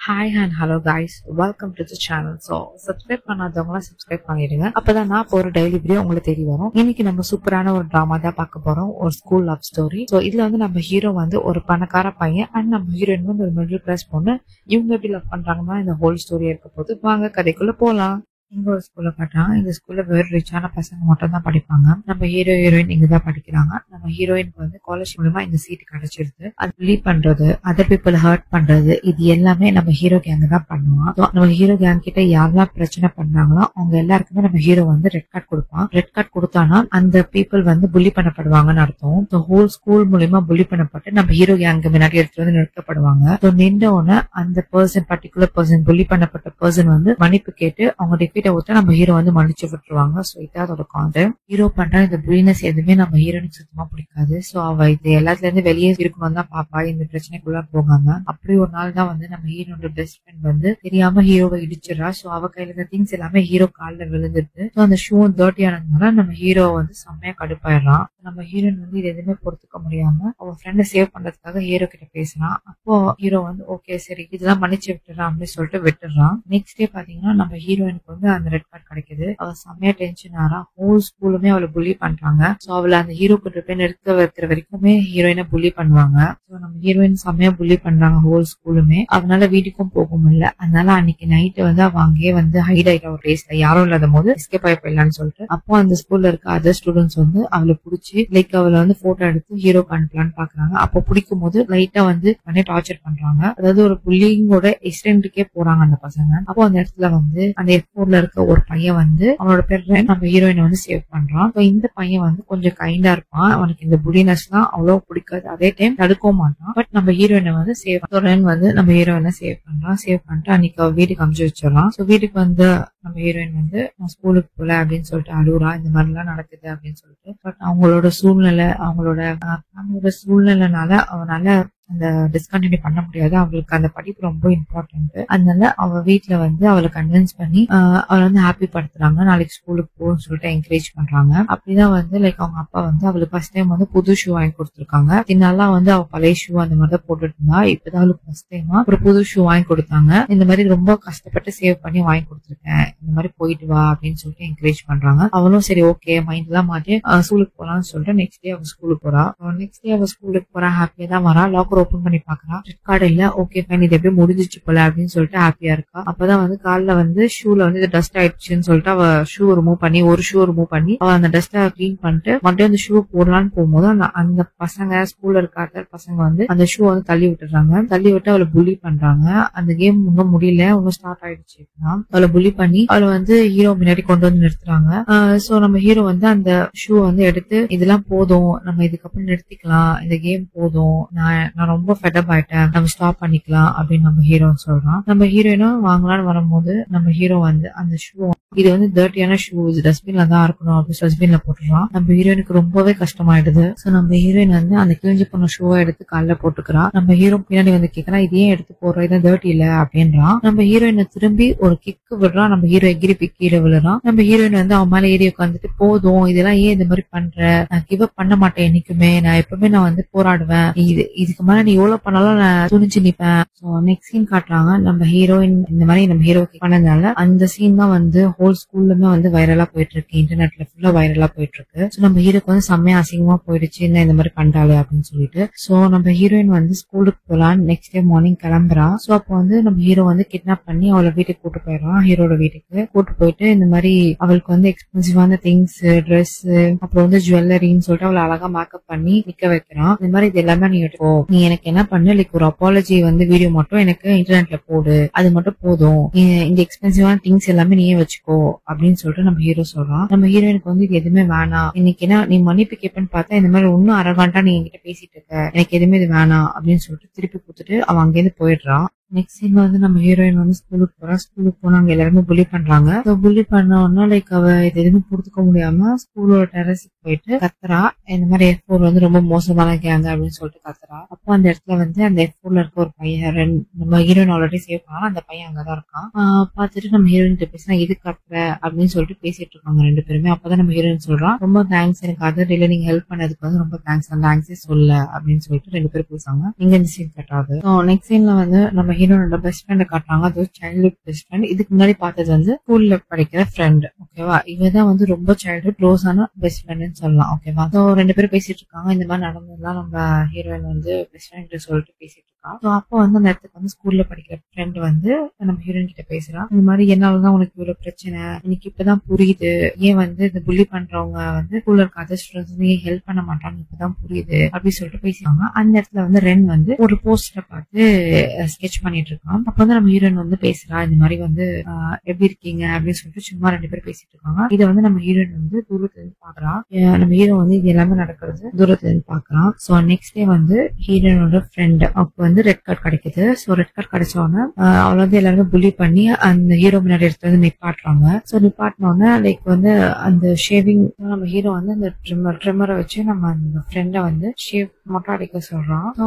Hi and hello guys, welcome to the channel. So subscribe பண்ணாதவங்களாம் subscribe பண்ணிடுங்க. அப்பதான் நான் இப்போ ஒரு டெய்லி வீடியோ உங்களுக்கு தெரிய வரும். இன்னைக்கு நம்ம சூப்பரான ஒரு டிராமா தான் பார்க்க போறோம், ஒரு ஸ்கூல் லவ் ஸ்டோரி. ஸோ இதுல வந்து நம்ம ஹீரோ வந்து ஒரு பணக்கார பையன் அண்ட் நம்ம ஹீரோயின் வந்து ஒரு மிடில் கிளாஸ் பொண்ணு. இவங்க எப்படி லவ் பண்றாங்கன்னா இந்த ஹோல் ஸ்டோரி இருக்க போது வாங்க கதைக்குள்ள போலாம். இங்க ஒரு ஸ்கூல்ல காட்டுறாங்க. இந்த ஸ்கூல்ல வெறும் ரிச்சான பசங்க மட்டும் தான் படிப்பாங்க. நம்ம ஹீரோயின் இங்க தான் படிக்கிறாங்க. நம்ம ஹீரோயினுக்கு வந்து காலேஜ் மூலமா இந்த சீட் கிடைச்சிருது. அது பிலீவ் பண்றது, அதர் பீப்புள் ஹர்ட் பண்றது, இது எல்லாமே நம்ம ஹீரோ கேங் தான் பண்ணுவான். நம்ம ஹீரோ கேங் கிட்ட யாரெல்லாம் பிரச்சனை பண்றாங்களோ அவங்க எல்லாருக்குமே நம்ம ஹீரோ வந்து ரெட் கார்டு கொடுப்பான். ரெட் கார்டு கொடுத்தானா அந்த பீப்புள் வந்து புள்ளி பண்ணப்படுவாங்கன்னு அர்த்தம். ஹோல் ஸ்கூல் மூலமா புள்ளி பண்ணப்பட்டு நம்ம ஹீரோ கேங் முன்னாடி எடுத்து வந்து நிறுத்தப்படுவாங்க. நின்ற உடனே அந்த பர்டிகுலர் பர்சன், புள்ளி பண்ணப்பட்ட பர்சன் வந்து மன்னிப்பு கேட்டு அவங்க நம்ம ஹீரோ வந்து மன்னிச்சு விட்டுருவாங்க. சோ இதான் அதோட கான்செப்ட். ஹீரோ பண்ற இந்த புலினஸ் எதுவுமே நம்ம ஹீரோனுக்கு சுத்தமா பிடிக்காது. சோ அவ இது எல்லாத்துல இருந்து வெளியே இருக்கணும் தான் பாப்பா, இந்த பிரச்சனைக்குள்ள போகாம. அப்படி ஒரு நாள் தான் வந்து நம்ம ஹீரோட பெஸ்ட் ஃப்ரெண்ட் வந்து தெரியாம ஹீரோவை இடிச்சிடறா. சோ அவ கையில இருந்த திங்ஸ் எல்லாமே ஹீரோ கால்ல விழுந்துருது. ஸோ அந்த ஷூ டர்ட்டி ஆனதுனால நம்ம ஹீரோ வந்து செம்மையா கடுப்பாயிடுறான். நம்ம ஹீரோயின் வந்து இது எதுவுமே பொறுத்துக்க முடியாம அவன் ஃப்ரெண்டை சேவ் பண்றதுக்காக ஹீரோ கிட்ட பேசுறான். அப்போ ஹீரோ வந்து ஓகே சரி இதெல்லாம் மன்னிச்சு விட்டுறான் அப்படின்னு சொல்லிட்டு விட்டுறான். நெக்ஸ்ட் டே பாத்தீங்கன்னா நம்ம ஹீரோயினுக்கு வந்து அந்த ரெட் கார்டு கிடைக்குது. அவ செம்மையா டென்ஷன் ஆறா. ஹோல் ஸ்கூலுமே அவளை புள்ளி பண்றாங்க. சோ அவளை அந்த ஹீரோ கிட்ட போய் நிறுத்த வைக்கிற வரைக்குமே ஹீரோயினை புள்ளி பண்ணுவாங்க. சோ நம்ம ஹீரோயின் செம்மையா புள்ளி பண்றாங்க ஹோல் ஸ்கூலுமே. அதனால வீட்டுக்கும் போக முடியல. அதனால அன்னைக்கு நைட்டு வந்து அவ அங்கேயே வந்து ஹைட் ஆயிட்டா ஒரு பிளேஸ்ல, யாரும் இல்லாத போது எஸ்கேப் ஆகி போயிடலான்னு சொல்லிட்டு. அப்போ அந்த ஸ்கூல்ல இருக்க அதர் ஸ்டூடெண்ட்ஸ் வந்து அவளை பிடிச்சி லைக் அவளை வந்து போட்டோ எடுத்து ஹீரோக்கு அனுப்பலான்னு பாக்குறாங்க. அப்போ பிடிக்கும் போது லைட்டா வந்து பண்ணி டார்ச்சர் பண்றாங்க. அதாவது ஒரு புல்லிங்கோட எக்ஸ்டென்ட்டுக்கே போறாங்க அந்த பசங்க. அப்போ அந்த இடத்துல வந்து அந்த எஃபோர்ட்ல இருக்க ஒரு பையன் வந்து அவனோட பேர் நம்ம ஹீரோயினை வந்து சேவ் பண்றான். இந்த பையன் வந்து கொஞ்சம் கைண்டா இருப்பான். அவனுக்கு இந்த புலினஸ் எல்லாம் அவ்வளவு பிடிக்காது. அதே டைம் தடுக்கவும் மாட்டான். பட் நம்ம ஹீரோயினை வந்து சேவ் வந்து நம்ம ஹீரோயினை சேவ் பண்றான். சேவ் பண்ணிட்டு அன்னைக்கு அவ வீட்டுக்கு அனுப்பிச்சு வச்சிடறான். சோ வீட்டுக்கு வந்து நம்ம ஹீரோயின் வந்து நான் ஸ்கூலுக்கு போல அப்படின்னு சொல்லிட்டு அழுகுறா. இந்த மாதிரி எல்லாம் நடக்குது அப்படின்னு சொல்லிட்டு. பட் அவங்களோட சூழ்நிலைனால அவனால அந்த டிஸ்கண்டினியூ பண்ண முடியாது. அவளுக்கு அந்த படிப்பு ரொம்ப இம்பார்ட்டன்ட். அதனால அவ வீட்டுல வந்து அவளை கன்வின்ஸ் பண்ணி அவளை வந்து ஹாப்பி படுத்துறாங்க. நாளைக்கு ஸ்கூலுக்கு போன்னு சொல்லிட்டு என்கரேஜ் பண்றாங்க. அப்படிதான் வந்து லைக் அவங்க அப்பா வந்து அவளுக்கு ஃபர்ஸ்ட் டைம் வந்து புது ஷூ வாங்கி கொடுத்துருக்காங்க. இதனாலாம் வந்து அவ பழைய ஷூ அந்த மாதிரிதான் போட்டுட்டு இருந்தா. இப்பதான் அவளுக்கு ஃபர்ஸ்ட் டைமா ஒரு புது ஷூ வாங்கி கொடுத்தாங்க. இந்த மாதிரி ரொம்ப கஷ்டப்பட்டு சேவ் பண்ணி வாங்கி கொடுத்துருக்கேன், இந்த மாதிரி போயிட்டு வா அப்படின்னு சொல்லிட்டு என்கரேஜ் பண்றாங்க. அவளும் சரி ஓகே மைண்ட் எல்லாம் மாற்றி ஸ்கூலுக்கு போலான்னு சொல்லிட்டு நெக்ஸ்ட் டே அவ ஸ்கூலுக்கு போறா. நெக்ஸ்ட் டே அவ ஸ்கூலுக்கு போறா, ஹாப்பியா தான் வரா. லாக்கர் ஓபன் பண்ணி பாக்குறா, ரெட் கார்டு இல்ல. ஓகே ஃபைன், இது எப்படி முடிஞ்சிச்சு போல அப்படின்னு சொல்லிட்டு ஹாப்பியா இருக்கா. அப்பதான் வந்து கால்ல வந்து ஷூல வந்து டஸ்ட் ஆயிடுச்சுன்னு சொல்லிட்டு அவ ஷூ ரிமூவ் பண்ணி அவ அந்த டஸ்ட கிளீன் பண்ணிட்டு மறுபடியும் அந்த ஷூ போடலான்னு போகும்போது அந்த பசங்க ஸ்கூல்ல இருக்க அதர் பசங்க வந்து அந்த ஷூ வந்து தள்ளி விட்டு அவளை புள்ளி பண்றாங்க. அந்த கேம் இன்னும் முடியல, இன்னும் ஸ்டார்ட் ஆயிடுச்சு. அவளை புள்ளி பண்ணி அவளை வந்து ஹீரோ முன்னாடி கொண்டு வந்து நிறுத்துறாங்க. சோ நம்ம ஹீரோ வந்து அந்த ஷூ வந்து எடுத்து இதெல்லாம் போதும், நம்ம இதுக்கப்புறம் நிறுத்திக்கலாம், இந்த கேம் போதும், நான் ரொம்ப ஃபெடப் ஆயிட்டேன், நம்ம ஸ்டாப் பண்ணிக்கலாம் அப்படின்னு நம்ம ஹீரோ சொல்றான். நம்ம ஹீரோயினும் வாங்கலான்னு வரும்போது நம்ம ஹீரோ வந்து அந்த ஷூ, இது வந்து டர்ட்டியான ஷூ, இது டஸ்ட்பின்ல தான் இருக்கணும் அப்படின்னு டஸ்ட்பின்ல போட்டுறான். நம்ம ஹீரோயினுக்கு ரொம்பவே கஷ்டமாயிடுது. சோ நம்ம ஹீரோயின் வந்து அந்த கிழிஞ்சு போன ஷூவை எடுத்து கால்ல போட்டுக்கிறா. நம்ம ஹீரோ பின்னாடி வந்து கேக்குறா, இது ஏன் எடுத்து போடுற, இதான் டர்ட்டி இல்ல அப்படின்றான். நம்ம ஹீரோயினை திரும்பி ஒரு கிக்கு விடுறான். நம்ம ஹீரோ எகிரி கீழே விழுறான். நம்ம ஹீரோயின் வந்து அவன் மேல ஏறி உட்காந்துட்டு போதும், இதெல்லாம் ஏன் இந்த மாதிரி பண்ற, நான் கிவ் அப் பண்ண மாட்டேன் என்னைக்குமே, நான் எப்பவுமே நான் வந்து போராடுவேன், இதுக்கு மேல நீ எவ்வளவு பண்ணாலும் நான் துணிஞ்சு நிப்பேன். நெக்ஸ்ட் சீன் காட்டுறாங்க. நம்ம ஹீரோயின் இந்த மாதிரி நம்ம ஹீரோ பண்ணதுனால அந்த சீன் தான் வந்து ஹோல் ஸ்கூல்லுமே வந்து வைரலா போயிட்டு இருக்கு, இன்டர்நெட்ல ஃபுல்லா வைரலா போயிட்டு இருக்கு. சோ நம்ம ஹீரோக்கு வந்து செம்மையா அசிங்கமா போயிடுச்சு, இந்த மாதிரி பண்றாளு அப்படின்னு சொல்லிட்டு. சோ நம்ம ஹீரோயின் வந்து ஸ்கூலுக்கு போலான்னு நெக்ஸ்ட் டே மார்னிங் கிளம்புறா. சோ அப்போ வந்து நம்ம ஹீரோ வந்து கிட்னாப் பண்ணி அவளை வீட்டுக்கு கூட்டு போயிடுறான். ஹீரோட வீட்டுக்கு கூட்டு போயிட்டு இந்த மாதிரி அவளுக்கு வந்து எக்ஸ்பென்சிவான திங்ஸ், ட்ரெஸ், அப்புறம் வந்து ஜுவல்லரின்னு சொல்லிட்டு அவளை அழகா மேக்கப் பண்ணி நிக்க வைக்கிறான். இந்த மாதிரி இது எல்லாமே நீ எடுத்துக்கோ, நீ எனக்கு என்ன பண்ணு, லைக் ஒரு அப்பாலஜி வந்து வீடியோ மட்டும் எனக்கு இன்டர்நெட்ல போடு, அது மட்டும் போதும், இந்த எக்ஸ்பென்சிவான திங்ஸ் எல்லாமே நீயே வச்சுக்கோ அப்படின்னு சொல்லிட்டு நம்ம ஹீரோ சொல்றான். நம்ம ஹீரோயினுக்கு வந்து இது எதுவுமே வேணாம், இன்னைக்கு என்ன நீ மன்னிப்பு கேட்பேன்னு பார்த்தா இந்த மாதிரி ஒன்னும் அரகாண்டா நீ என்கிட்ட பேசிட்டு இருக்க, எனக்கு எதுவுமே இது வேணாம் அப்படின்னு சொல்லிட்டு திருப்பி கொடுத்துட்டு அவன் அங்கேருந்து போயிடுறான். நெக்ஸ்ட் சீன் வந்து நம்ம ஹீரோயின் வந்து ஸ்கூலுக்கு போறா. ஸ்கூலுக்கு போனா அங்க எல்லாருமே புள்ளி பண்றாங்க. புள்ளி பண்ணோம்னா லைக் அவ இது எதுவுமே பொறுத்துக்க முடியாம ஸ்கூலோட டெரஸுக்கு போயிட்டு கத்துறா, இந்த மாதிரி F4 வந்து ரொம்ப மோசமான கேங்க அப்படின்னு சொல்லிட்டு கத்துறா. அப்போ அந்த இடத்துல வந்து அந்த F4 இருக்க ஒரு பையன், நம்ம ஹீரோயின் ஆல்ரெடி சேவ் பண்ணா, அந்த பையன் அங்கதான் இருக்கான். பாத்துட்டு நம்ம ஹீரோயின் பேசினா இது கத்துற அப்படின்னு சொல்லிட்டு பேசிட்டு இருக்காங்க ரெண்டு பேருமே. அப்பதான் நம்ம ஹீரோயின் சொல்றான், ரொம்ப தேங்க்ஸ், எனக்கு அதர் டேல நீங்க ஹெல்ப் பண்ணதுக்கு வந்து ரொம்ப தேங்க்ஸ், அந்த தேங்க்ஸே சொல்ல அப்படின்னு சொல்லிட்டு ரெண்டு பேரும் பேசுவாங்க. இங்க இந்த சீன் கட்டாது. நெக்ஸ்ட் சீன்ல வந்து நம்ம ஹீரோனோட பெஸ்ட் ஃப்ரெண்ட் காட்டுறாங்க. அது சைல்ட்ஹுட் பெஸ்ட் ஃப்ரெண்ட். இதுக்கு முன்னாடி பார்த்தது வந்து ஸ்கூல்ல படிக்கிற ஃப்ரெண்ட். ஓகேவா, இவதான் வந்து ரொம்ப சைல்ட்ஹுட் க்ளோஸான பெஸ்ட் ஃப்ரெண்ட்னு சொல்லலாம். ஓகேவா, ஸோ 2 பேரும் பேசிட்டு இருக்காங்க. இந்த மாதிரி நடந்ததுலாம் நம்ம ஹீரோயின் வந்து பெஸ்ட் ஃப்ரெண்ட் சொல்லிட்டு பேசிட்டு இருக்கா. ஸோ அப்போ வந்து அந்த இடத்துக்கு வந்து ஸ்கூல்ல படிக்கிற ஃப்ரெண்ட் வந்து நம்ம ஹீரோயின் கிட்ட பேசுறா. இந்த மாதிரி என்னாலதான் உனக்கு இவ்வளவு பிரச்சனை, எனக்கு இப்பதான் புரியுது, ஏன் வந்து இந்த புள்ளி பண்றவங்க வந்து ஸ்கூல்ல இருக்க அதர் ஸ்டூடெண்ட்ஸ் ஹெல்ப் பண்ண மாட்டாங்க, இப்பதான் புரியுது அப்படின்னு சொல்லிட்டு பேசினாங்க. அந்த இடத்துல வந்து ரென் வந்து ஒரு போஸ்டரை பார்த்து ஸ்கெட்ச் பண்ணிட்டு இருக்கான். அப்ப வந்து நம்ம ஹீரோயின் வந்து பேசுறா, இந்த மாதிரி வந்து எப்படி இருக்கீங்க அப்படின்னு சொல்லிட்டு சும்மா 2 பேரும் பேசிட்டு இருக்காங்க. இதை வந்து நம்ம ஹீரோயின் வந்து தூரத்துல இருந்து பாக்குறா. நம்ம ஹீரோ வந்து இது எல்லாமே நடக்கிறது தூரத்துல இருந்து பாக்குறான். ஸோ நெக்ஸ்ட் டே வந்து ஹீரோனோட ஃப்ரெண்ட் அப்ப வந்து ரெட் கார்டு கிடைக்குது. ஸோ ரெட் கார்டு கிடைச்சோடனே அவளை வந்து எல்லாருமே புள்ளி பண்ணி அந்த ஹீரோ முன்னாடி எடுத்து வந்து நிப்பாட்டுறாங்க. ஸோ நிப்பாட்டினோடனே லைக் வந்து அந்த ஷேவிங் நம்ம ஹீரோ வந்து அந்த ட்ரிம்மரை வச்சு நம்ம அந்த ஃப்ரெண்டை வந்து ஷேவ் மொட்டை அடிக்க சொல்றான். ஸோ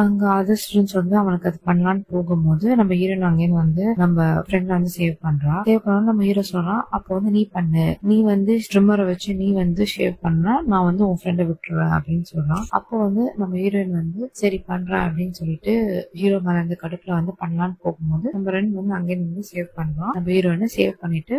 அங்க அதர் ஸ்டூடெண்ட்ஸ் வந்து அவனுக்கு அது பண்ணலான்னு போகும்போது நம்ம ஹீரோயின் அங்கேன்னு வந்து நம்ம ஃப்ரெண்ட் வந்து சேவ் பண்றா. சேவ் பண்ணோம் நம்ம ஹீரோ சொல்றான், அப்போ வந்து நீ பண்ணு, நீ வந்து ட்ரிம்மரை வச்சு நீ வந்து ஷேவ் பண்ணா நான் வந்து உன் ஃப்ரெண்டை விட்டுருவேன் அப்படின்னு சொல்றான். அப்போ வந்து நம்ம ஹீரோயின் வந்து சரி பண்றேன் அப்படின்னு சொல்லிட்டு ஹீரோ மேல அந்த கடுப்புல வந்து பண்ணலான்னு போகும்போது நம்ம ரெண்டு வந்து அங்கே வந்து சேவ் பண்றோம். நம்ம ஹீரோயினை சேவ் பண்ணிட்டு